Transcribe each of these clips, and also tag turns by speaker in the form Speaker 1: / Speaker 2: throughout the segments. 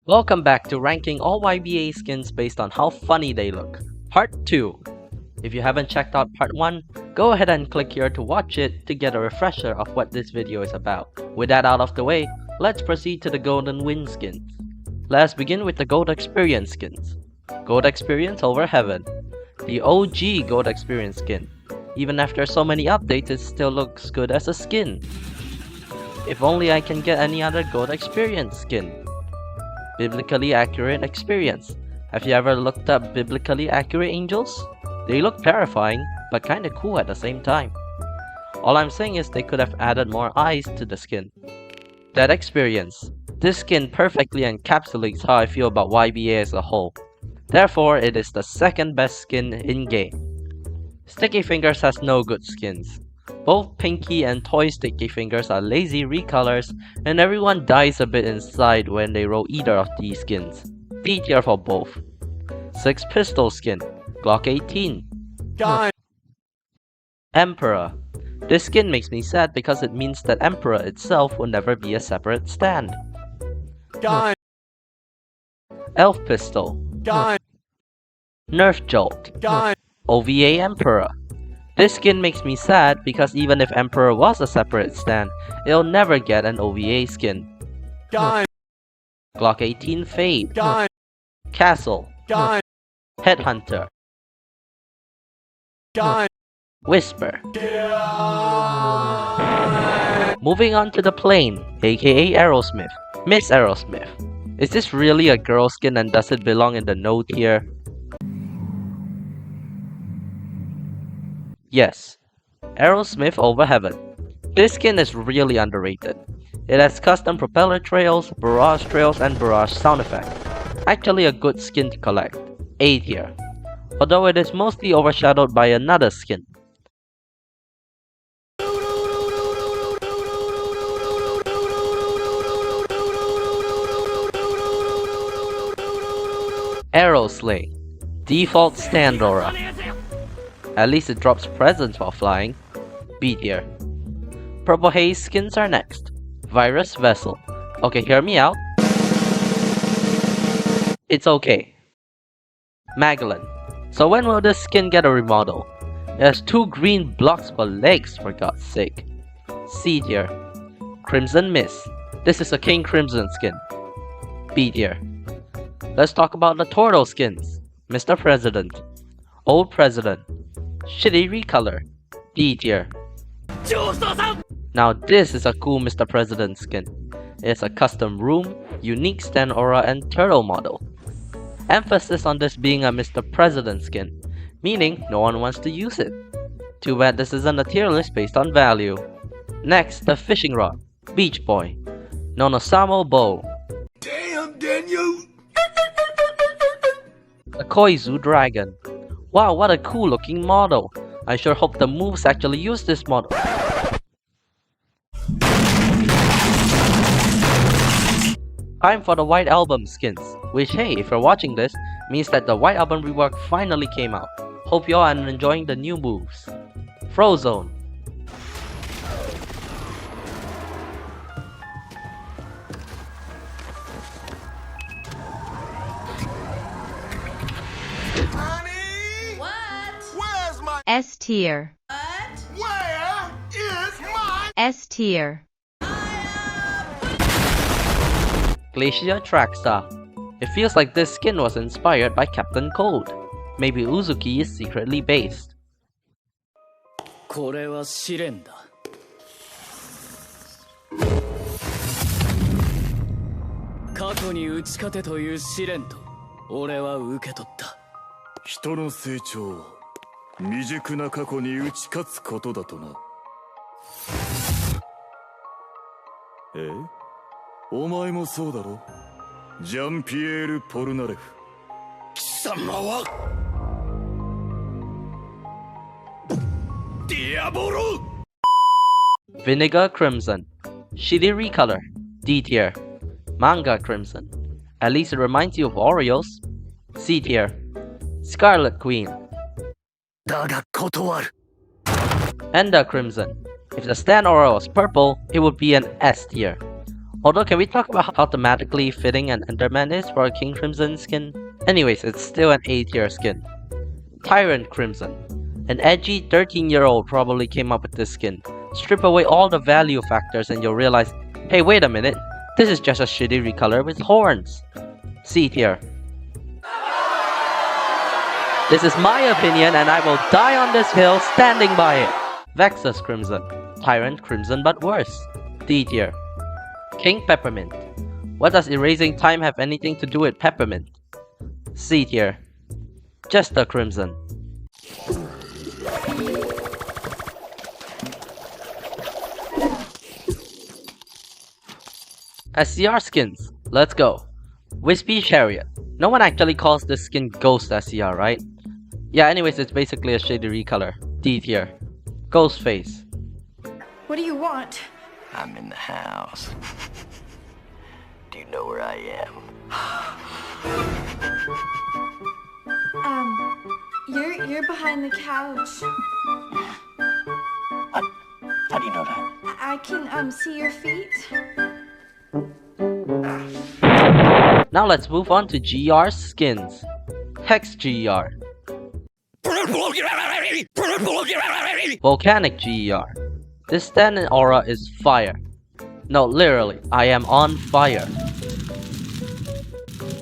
Speaker 1: Welcome back to ranking all YBA skins based on how funny they look. Part 2. If you haven't checked out Part 1, go ahead and click here to watch it to get a refresher of what this video is about. With that out of the way, let's proceed to the Golden Wind skins. Let's begin with the Gold Experience skins. Gold Experience over Heaven. The OG Gold Experience skin. Even after so many updates, it still looks good as a skin. If only I can get any other Gold Experience skin. Biblically accurate experience. Have you ever looked up biblically accurate angels? They look terrifying, but kinda cool at the same time. All I'm saying is they could have added more eyes to the skin. That experience. This skin perfectly encapsulates how I feel about YBA as a whole. Therefore, it is the second best skin in-game. Sticky Fingers has no good skins. Both Pinky and Toy Sticky Fingers are lazy recolors, and everyone dies a bit inside when they roll either of these skins. D tier for both. 6 Pistol skin, Glock 18.
Speaker 2: God.
Speaker 1: Emperor. This skin makes me sad because it means that Emperor itself will never be a separate stand.
Speaker 2: God.
Speaker 1: Elf Pistol.
Speaker 2: God.
Speaker 1: Nerf Jolt.
Speaker 2: God.
Speaker 1: OVA Emperor. This skin makes me sad because even if Emperor was a separate stand, it'll never get an OVA skin.
Speaker 2: God.
Speaker 1: Glock 18 Fade.
Speaker 2: God.
Speaker 1: Castle.
Speaker 2: God.
Speaker 1: Headhunter.
Speaker 2: God.
Speaker 1: Whisper. Moving on to the Plane, aka Aerosmith. Miss Aerosmith. Is this really a girl skin and does it belong in the no tier? Yes. Aerosmith over Heaven. This skin is really underrated. It has custom propeller trails, barrage trails, and barrage sound effects. Actually a good skin to collect. A tier. Although it is mostly overshadowed by another skin. Aeroslay. Default stand aura. At least it drops presents while flying. B tier. Purple Haze skins are next. Virus Vessel. Okay, hear me out. It's okay. Magellan. So when will this skin get a remodel? It has 2 green blocks for legs, for God's sake. C tier. Crimson Mist. This is a King Crimson skin. B tier. Let's talk about the Turtle skins. Mr. President. Old President. Shitty recolor. D tier. Now this is a cool Mr. President skin. It's a custom room, unique stand aura, and turtle model. Emphasis on this being a Mr. President skin, meaning no one wants to use it. Too bad this isn't a tier list based on value. Next, the Fishing Rod. Beach Boy. Nonosamo Bow.
Speaker 2: Damn, Daniel.
Speaker 1: The Koizu Dragon. Wow, what a cool looking model. I sure hope the moves actually use this model. Time for the White Album skins, which hey, if you're watching this, means that the White Album rework finally came out. Hope y'all are enjoying the new moves. Frozone.
Speaker 2: Honey.
Speaker 3: What?
Speaker 2: Where's my?
Speaker 4: S tier.
Speaker 3: What?
Speaker 2: Where is my?
Speaker 4: S tier.
Speaker 1: Glacier Trackstar. It feels like this skin was inspired by Captain Cold. Maybe Uzuki is secretly based.
Speaker 5: これは試練だ。過去に打ち勝てという試練と俺は受け取った。
Speaker 6: 人の成長は未熟な過去に打ち勝つことだとな。え？お前もそうだろ？ジャンピエール・ポルナレフ。
Speaker 2: 貴様は？ディアボロ。
Speaker 1: Vinegar Crimson. Shitty recolor. D tier. Manga Crimson. At least it reminds you of Oreos. C tier. Scarlet Queen.
Speaker 6: だが断る。
Speaker 1: Ender Crimson. If the stand aura was purple, it would be an S tier. Although, can we talk about how thematically fitting an Enderman is for a King Crimson skin? Anyways, it's still an A tier skin. Tyrant Crimson. An edgy 13-year-old probably came up with this skin. Strip away all the value factors and you'll realize, hey, wait a minute, this is just a shitty recolor with horns. C tier. This is my opinion and I will die on this hill standing by it. Vexus Crimson. Tyrant Crimson but worse. D tier. King Peppermint. What does erasing time have anything to do with Peppermint? C tier. Jester Crimson. SCR skins. Let's go. Wispy Chariot. No one actually calls this skin Ghost SCR, right? Yeah, anyways, it's basically a shady recolor. D tier. Ghostface.
Speaker 3: What do you want?
Speaker 4: I'm in the house. Do you know where I am?
Speaker 3: You're behind the couch.
Speaker 4: What? How do you know that?
Speaker 3: I can see your feet.
Speaker 1: Now let's move on to GR skins. Hex GR. Volcanic GR. This standing aura is fire. No, literally, I am on fire.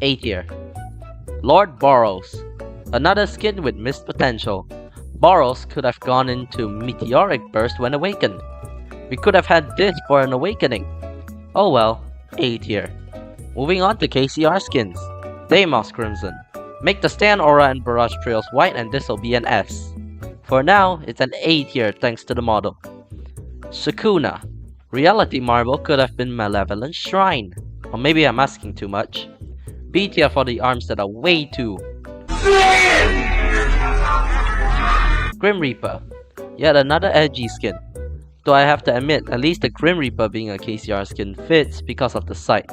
Speaker 1: A tier. Lord Boros. Another skin with missed potential. Boros could have gone into Meteoric Burst when awakened. We could have had this for an awakening. Oh well, A tier. Moving on to KCR skins. Deimos Crimson. Make the stand aura and barrage trails white and this'll be an S. For now, it's an A tier thanks to the model. Sukuna. Reality Marble could have been Malevolent Shrine. Or maybe I'm asking too much. B tier for the arms that are way too. Grim Reaper. Yet another edgy skin. Though I have to admit, at least the Grim Reaper being a KCR skin fits because of the sight.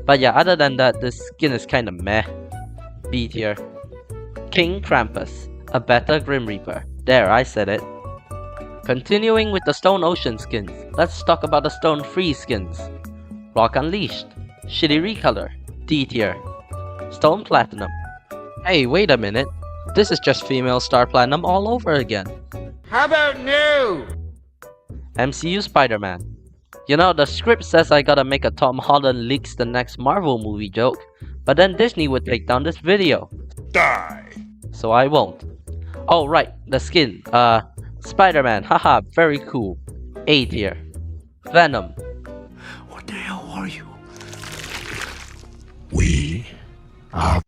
Speaker 1: But yeah, other than that, this skin is kinda meh. B tier. King Krampus. A better Grim Reaper. There, I said it. Continuing with the Stone Ocean skins, let's talk about the Stone Free skins. Rock Unleashed. Shitty recolor. D tier. Stone Platinum. Hey, wait a minute. This is just female Star Platinum all over again.
Speaker 2: How about new?
Speaker 1: MCU Spider-Man. You know, the script says I gotta make a Tom Holland leaks the next Marvel movie joke, but then Disney would take down this video.
Speaker 2: Die.
Speaker 1: So I won't. Oh right, the skin. Spider-Man, haha, very cool. A tier. Venom.
Speaker 4: What the hell are you?
Speaker 2: We,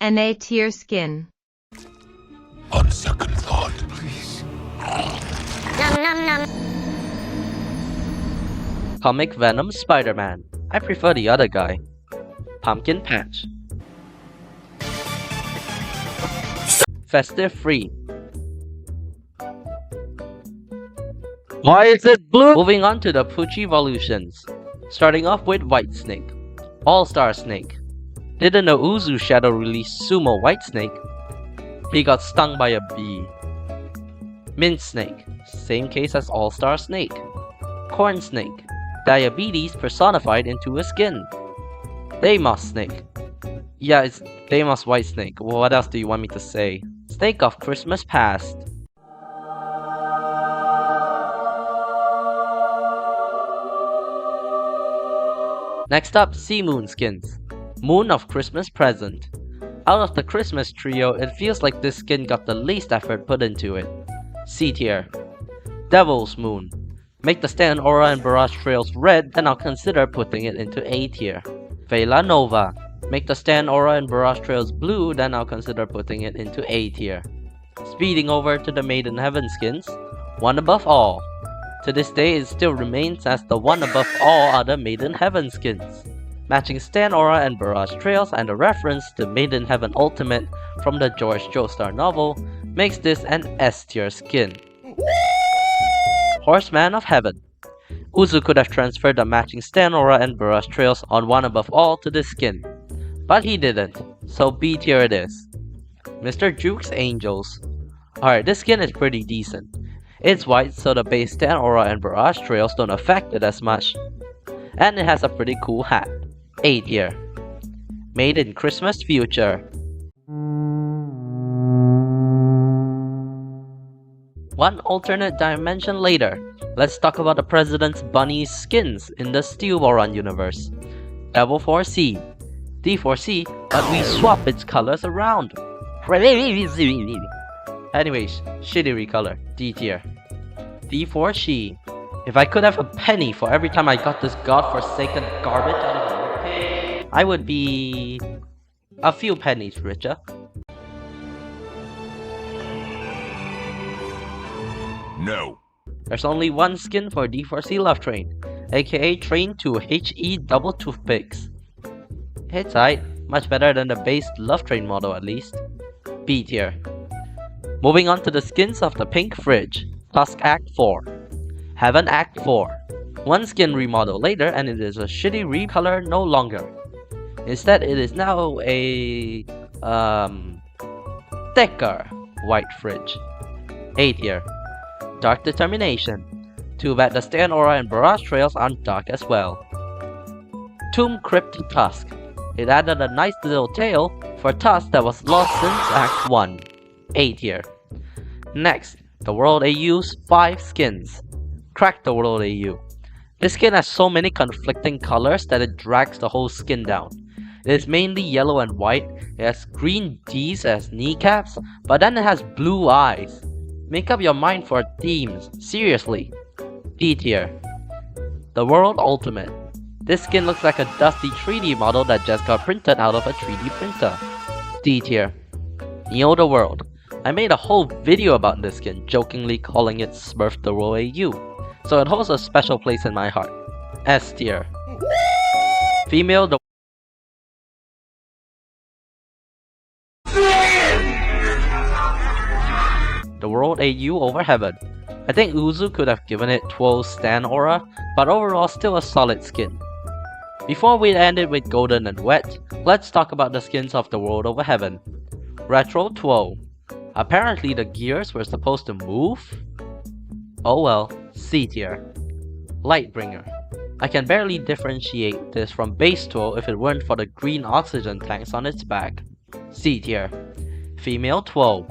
Speaker 7: An A tier skin.
Speaker 2: on second thought, please.
Speaker 1: Comic Venom Spider-Man. I prefer the other guy. Pumpkin Patch. Festive Free. Why is it blue? Moving on to the Poochie Evolutions. Starting off with White Snake. All-Star Snake. Didn't know Uzu Shadow released Sumo White Snake. He got stung by a bee. Mint Snake. Same case as All-Star Snake. Corn Snake. Diabetes personified into a skin. Deimos Snake. Yeah, it's Deimos White Snake. What else do you want me to say? Snake of Christmas Past. Next up, Sea Moon skins. Moon of Christmas Present. Out of the Christmas trio, it feels like this skin got the least effort put into it. C tier. Devil's Moon. Make the stand aura and barrage trails red, then I'll consider putting it into A tier. Vela Nova. Make the stand aura and barrage trails blue, then I'll consider putting it into A tier. Speeding over to the Made in Heaven skins. One Above All. To this day, it still remains as the one above all other Made in Heaven skins. Matching stand aura and barrage trails and a reference to Made in Heaven Ultimate from the George Joestar novel makes this an S tier skin. Horseman of Heaven. Uzu could have transferred the matching stand aura and barrage trails on One Above All to this skin, but he didn't, so B tier it is. Mr. Juke's Angels. Alright, this skin is pretty decent. It's white, so the base stand aura and barrage trails don't affect it as much. and it has a pretty cool hat. A tier. Made in Christmas future. One alternate dimension later, let's talk about the President's Bunny skins in the TWAU universe. Level 4C. D4C, but we swap its colors around. Anyways, shitty recolor. D tier. D4C. If I could have a penny for every time I got this godforsaken garbage out of the page, I would be a few pennies richer.
Speaker 2: No.
Speaker 1: There's only one skin for D4C Love Train, aka Train to HE Double Toothpicks. It's aight, much better than the base Love Train model at least. B tier. Moving on to the skins of the Pink Fridge, Tusk Act 4. Heaven Act 4. One skin remodel later and it is a shitty recolor no longer. Instead it is now a thicker white fridge. A tier. Dark Determination. Too bad the Stand Aura and Barrage Trails aren't dark as well. Tomb Crypt Tusk. It added a nice little tail for Tusk that was lost since Act 1. A tier. Next, the World AU's 5 skins. Crack the World AU. This skin has so many conflicting colors that it drags the whole skin down. It is mainly yellow and white, it has green D's as kneecaps, but then it has blue eyes. Make up your mind for themes, seriously. D tier. The World Ultimate. This skin looks like a dusty 3D model that just got printed out of a 3D printer. D tier. Neo the World. I made a whole video about this skin, jokingly calling it Smurf the World AU, so it holds a special place in my heart. S tier. Female the World AU over Heaven. I think Uzu could have given it TWAU's Stan Aura, but overall still a solid skin. Before we end it with Golden and Wet, let's talk about the skins of the World over Heaven. Retro TWAU. Apparently the gears were supposed to move? Oh well, C tier. Lightbringer. I can barely differentiate this from base TWAU if it weren't for the green oxygen tanks on its back. C tier. Female TWAU.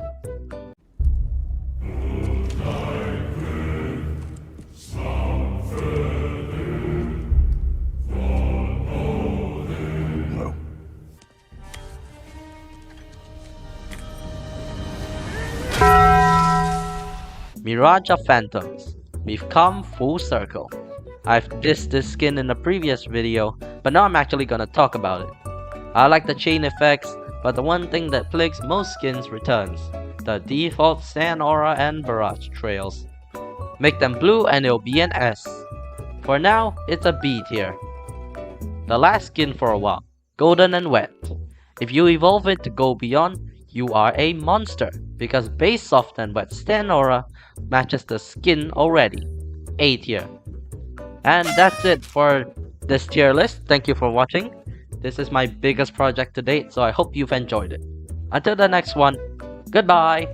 Speaker 1: Mirage of Phantoms. We've come full circle. I've dissed this skin in a previous video, but now I'm actually gonna talk about it. I like the chain effects, but the one thing that plagues most skins returns. The default Sand Aura and Barrage Trails. Make them blue and it'll be an S. For now, it's a B tier. The last skin for a while, Golden and Wet. If you evolve it to go beyond, you are a monster, because base soft and wet Stan Aura matches the skin already. A tier. And that's it for this tier list. Thank you for watching. This is my biggest project to date, so I hope you've enjoyed it. Until the next one, goodbye!